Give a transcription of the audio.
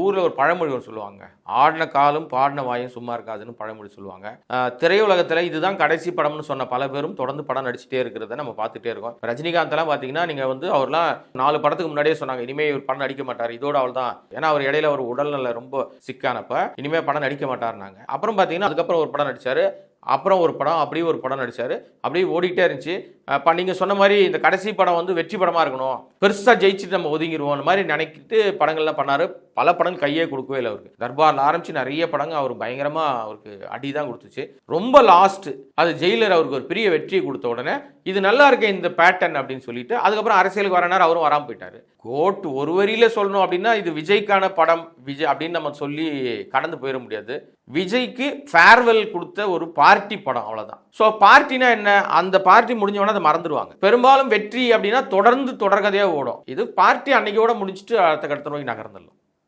ஊரில் ஒரு பழமொழி ஒரு சொல்லுவாங்க, ஆடின காலும் பாடின வாயும் சும்மா இருக்காதுன்னு பழமொழி சொல்லுவாங்க. திரையுலகத்தில் இதுதான் கடைசி படம்னு சொன்ன பல பேரும் தொடர்ந்து படம் நடிச்சுட்டே இருக்கிறத நம்ம பார்த்துட்டே இருக்கோம். ரஜினிகாந்த்லாம் பார்த்தீங்கன்னா நீங்கள் வந்து அவர்லாம் 4 படத்துக்கு முன்னாடியே சொன்னாங்க இனிமேல் இவர் படம் நடிக்க மாட்டார், இதோட அவள் தான். ஏன்னா அவர் இடையில ஒரு உடல்நல ரொம்ப சிக்கானப்ப இனிமேல் படம் நடிக்க மாட்டார்னாங்க. அப்புறம் பார்த்தீங்கன்னா அதுக்கப்புறம் ஒரு படம் நடிச்சாரு, அப்புறம் ஒரு படம், அப்படியே ஒரு படம் நடிச்சாரு, அப்படியே ஓடிக்கிட்டே இருந்துச்சு. நீங்க சொன்ன மாதிரி இந்த கடைசி படம் வந்து வெற்றி படமா இருக்கணும், பெருசா ஜெயிச்சுட்டு நம்ம ஒதுங்கிடுவோம் அந்த மாதிரி நினைக்கிட்டு படங்கள்லாம் பண்ணாரு. பல படங்கள் கையே கொடுக்கவே இல்லை அவருக்கு. தர்பார்ல ஆரம்பிச்சு நிறைய படங்கள் அவர் பயங்கரமா அவருக்கு அடி தான் கொடுத்துச்சு. ரொம்ப லாஸ்ட் அது ஜெயிலர் அவருக்கு ஒரு பெரிய வெற்றியை கொடுத்த உடனே இது நல்லா இருக்கு இந்த பேட்டர்ன் அப்படின்னு சொல்லிட்டு அதுக்கப்புறம் அரசியலுக்கு வரனார், அவரும் வராமல் போயிட்டாரு. கோட் ஒரு வரியில சொல்லணும் அப்படின்னா இது விஜய்க்கான படம் விஜய் அப்படின்னு நம்ம சொல்லி கடந்து போயிட முடியாது. விஜய்க்கு ஃபேர்வெல் கொடுத்த ஒரு பார்ட்டி படம், அவ்வளவுதான். ஸோ பார்ட்டினா என்ன, அந்த பார்ட்டி முடிஞ்சவொடனே அதை மறந்துடுவாங்க. பெரும்பாலும் வெற்றி அப்படின்னா தொடர்ந்து தொடர்கதையாக ஓடும். இது பார்ட்டி அன்னைக்கோட முடிச்சுட்டு அடுத்த கட்ட நோக்கி நகர்ந்துடலாம்.